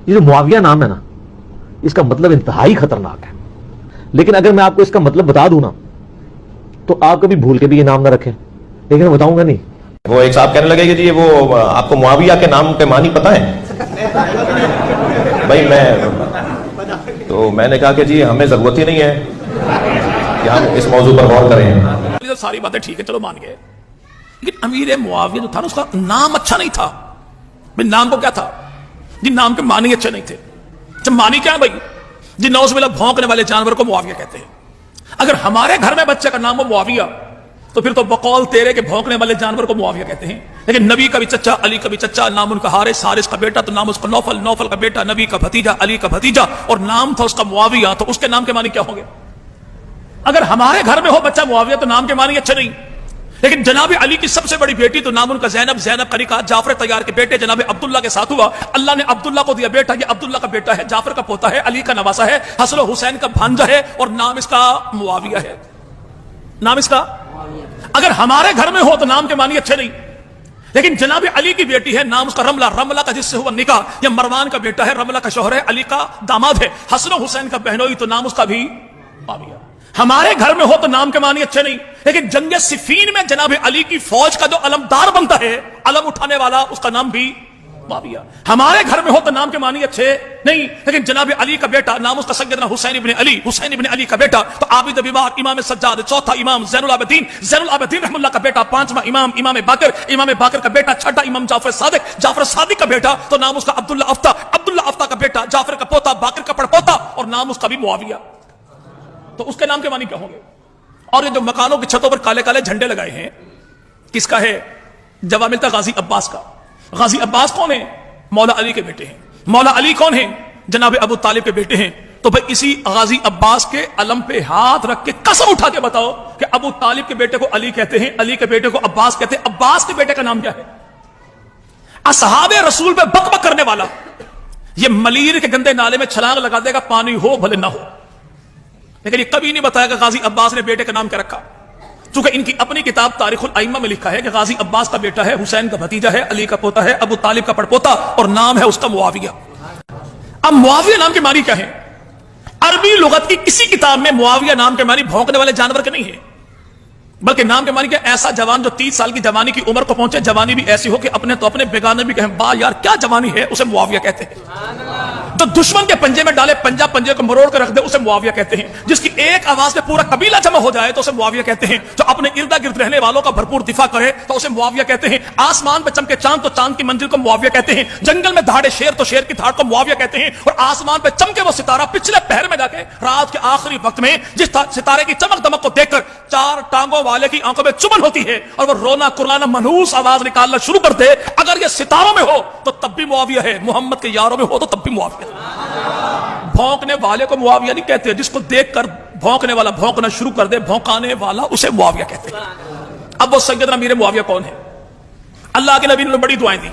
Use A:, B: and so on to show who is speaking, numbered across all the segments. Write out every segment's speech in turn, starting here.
A: یہ جو معاویہ نام ہے نا، اس کا مطلب انتہائی خطرناک ہے، لیکن اگر میں آپ کو اس کا مطلب بتا دوں نا تو آپ کبھی بھول کے بھی یہ نام نہ رکھیں، لیکن میں بتاؤں گا نہیں۔
B: وہ ایک صاحب کہنے لگے کہ جی وہ آپ کو معاویہ کے نام کے معنی پتہ ہے؟ بھائی میں نے کہا کہ جی ہمیں ضرورت ہی نہیں ہے کہ ہم اس موضوع پر غور کریں۔
C: ساری باتیں ٹھیک ہے، چلو مان گئے، لیکن امیر معاویہ جو تھا نا، اس کا نام اچھا نہیں تھا۔ بھائی نام کو کیا تھا؟ جی نام کے معنی اچھے نہیں تھے۔ جب معنی کیا ہے بھائی؟ جی نوز باللہ بھونکنے والے جانور کو معاویہ کہتے ہیں۔ اگر ہمارے گھر میں بچے کا نام ہو معاویہ تو پھر تو بقول تیرے کے بھونکنے والے جانور کو معاویہ کہتے ہیں۔ لیکن نبی کا بھی چچا، علی کا بھی چچا، نام ان کا حارث، حارث کا بیٹا تو نام اس کا نوفل، نوفل کا بیٹا نبی کا بھتیجا، علی کا بھتیجا، اور نام تھا اس کا معاویہ، تو اس کے نام کے معنی کیا ہوں گے؟ اگر ہمارے گھر میں ہو بچہ معاویہ تو نام کے معنی اچھے نہیں۔ لیکن جناب علی کی سب سے بڑی بیٹی تو نام ان کا زینب، زینب کا نکاح جعفر طیار کے بیٹے جناب عبداللہ کے ساتھ ہوا۔ اللہ نے عبداللہ کو دیا بیٹا، یہ عبداللہ کا بیٹا ہے، جعفر کا پوتا ہے، علی کا نواسا ہے، حسن و حسین کا بھانجا ہے، اور نام اس کا معاویہ ہے۔ نام اس کا اگر ہمارے گھر میں ہو تو نام کے معنی اچھے نہیں۔ لیکن جناب علی کی بیٹی ہے، نام اس کا رملہ، رملہ کا جس سے ہوا نکاح، یہ مروان کا بیٹا ہے، رملہ کا شوہر ہے، علی کا داماد ہے، حسن و حسین کا بہنوئی تو نام اس کا بھی معاویہ۔ ہمارے گھر میں ہو تو نام کے معنی اچھے نہیں، لیکن جنگ صفین میں جناب علی کی فوج کا جو علمدار بنتا ہے، علم اٹھانے والا، اس کا نام بھی معاویہ۔ ہمارے گھر میں ہو تو نام کے معنی اچھے نہیں، لیکن جناب علی کا بیٹا، نام اس کا سیدنا حسین ابن علی، حسین ابن علی کا بیٹا تو عابد بیمار، امام سجاد، چوتھا امام زین العابدین، زین العابدین رحم اللہ کا بیٹا، پانچواں امام، امام باقر، امام باقر کا بیٹا، چھٹا امام جعفر صادق، جعفر صادق کا بیٹا تو نام اس کا عبداللہ افتہ، عبداللہ افتہ کا بیٹا، جعفر کا پوتا، باقر کا پڑپوتا، اور نام اس کا بھی معاویہ۔ تو اس کے نام کے معنی کیا ہوں گے؟ اور یہ جو مکانوں کی چھتوں پر کالے کالے جھنڈے لگائے ہیں، کس کا ہے؟ جواب ملتا غازی عباس کا۔ غازی عباس کون ہے؟ مولا علی کے بیٹے ہیں۔ مولا علی کون ہیں؟ جناب ابو طالب کے بیٹے ہیں۔ تو بھائی اسی غازی عباس کے علم پہ ہاتھ رکھ کے قسم اٹھا کے بتاؤ کہ ابو طالب کے بیٹے کو علی کہتے ہیں، علی کے بیٹے کو عباس کہتے ہیں، عباس کے بیٹے کا نام کیا ہے؟ اصحاب رسول پہ بک بک کرنے والا یہ ملیر کے گندے نالے میں چھلانگ لگا دے گا، پانی ہو بھلے نہ ہو، لیکن یہ کبھی نہیں بتایا کہ غازی عباس نے بیٹے کا نام کیا رکھا، چونکہ ان کی اپنی کتاب تاریخ الائمہ میں لکھا ہے کہ غازی عباس کا بیٹا ہے، حسین کا بھتیجا ہے، علی کا پوتا ہے، ابو طالب کا پڑپوتا، اور نام ہے اس کا معاویہ۔ اب معاویہ نام کے معنی کیا ہے؟ عربی لغت کی کسی کتاب میں معاویہ نام کے معنی بھونکنے والے جانور کے نہیں ہے، بلکہ نام کے معنی کیا؟ ایسا جوان جو 30 سال کی جوانی کی عمر کو پہنچے، جوانی بھی ایسی ہو کہ اپنے تو اپنے بیگانے بھی کہیں واہ یار کیا جوانی ہے، اسے معاویہ کہتے ہیں۔ تو دشمن کے پنجے میں ڈالے، پنجہ پنجے کو مروڑ کر رکھ دے، اسے معاویہ کہتے ہیں۔ جس کی ایک آواز میں پورا قبیلہ جمع ہو جائے تو اسے معاویہ کہتے ہیں۔ جو اپنے ارد گرد رہنے والوں کا بھرپور دفاع کرے تو اسے معاویہ کہتے ہیں۔ آسمان پہ چمکے چاند تو چاند کی منزل کو معاویہ کہتے ہیں۔ جنگل میں دھاڑے شیر تو شیر کی دھاڑ کو معاویہ کہتے ہیں۔ اور آسمان پہ چمکے وہ ستارہ پچھلے پہر میں جا کے رات کے آخری وقت میں جس ستارے کی چمک دمک کو دیکھ کر 4 ٹانگوں والے کی آنکھوں میں چبن ہوتی ہے اور وہ رونا کرلانا منحوس آواز نکالنا شروع کر دے، اگر یہ ستاروں میں ہو تو تب بھی معاویہ ہے، محمد کے یاروں میں ہو تو تب بھی معاویہ ہے۔ بھونکنے والے کو معاویہ نہیں کہتے، جس کو دیکھ کر بھونکنے والا بھونکنا شروع کر دے، بھونکانے والا اسے معاویہ کہتے ہیں۔ اب وہ سیدنا امیر معاویہ کون ہے؟ اللہ کے نبی نے بڑی دعائیں دی۔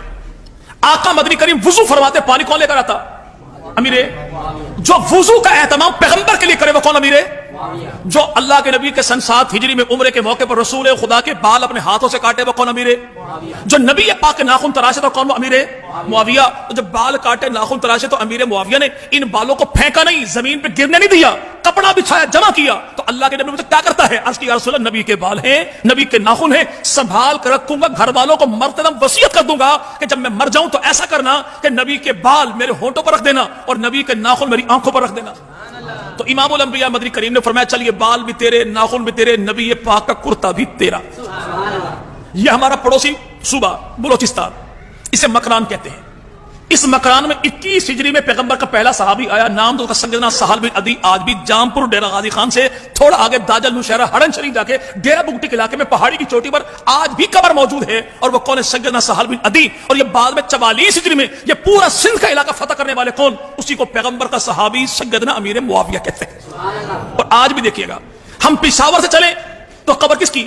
C: آقا مدنی کریم وضو فرماتے، پانی کون لے کر آتا؟ امیر۔ جو وضو کا اہتمام پیغمبر کے لیے کرے وہ کون؟ امیر۔ جو اللہ کے نبی کے سن 7 ہجری میں عمرے کے موقع پر رسول خدا کے بال اپنے ہاتھوں سے کاٹے وہ کون؟ امیر۔ جو نبی پاک کے ناخن تراشے تو کون؟ وہ امیر معاویہ۔ جب بال کاٹے ناخن تراشے تو امیر معاویہ نے ان بالوں کو پھینکا نہیں، زمین پہ گرنے نہیں دیا، کپڑا بچھایا، جمع کیا۔ تو اللہ کے نبی کیا کرتا ہے؟ عرض کی یا رسول اللہ، نبی کے بال ہیں، نبی کے ناخن ہیں، سنبھال کر رکھوں گا، گھر والوں کو مرتے دم وصیت کر دوں گا کہ جب میں مر جاؤں تو ایسا کرنا کہ نبی کے بال میرے ہونٹوں پر رکھ دینا اور نبی کے ناخن میری آنکھوں پر رکھ دینا۔ تو امام الانبیاء مدنی کریم نے فرمایا چل یہ بال بھی تیرے، ناخن بھی تیرے، نبی پاک کا کرتا بھی تیرا۔ یہ ہمارا پڑوسی صوبہ بلوچستان، اسے مکران کہتے ہیں۔ اس مکران میں 21 ہجری میں پیغمبر کا پہلا صحابی آیا، نام تو سیدنا سہل بن عدی۔ آج بھی جامپور ڈیرہ غازی خان سے تھوڑا آگے داجل نوشہرہ ہرن شریف جا کے ڈیرہ بگٹی کے علاقے میں پہاڑی کی چوٹی پر آج بھی قبر موجود ہے، اور وہ کون ہے؟ سیدنا سہل بن عدی۔ اور یہ بعد میں 44 ہجری میں یہ پورا سندھ کا علاقہ فتح کرنے والے کون؟ اسی کو پیغمبر کا صحابی سیدنا امیر معاویہ کہتے ہیں۔ اور آج بھی دیکھیے گا، ہم پشاور سے چلیں تو قبر کس کی؟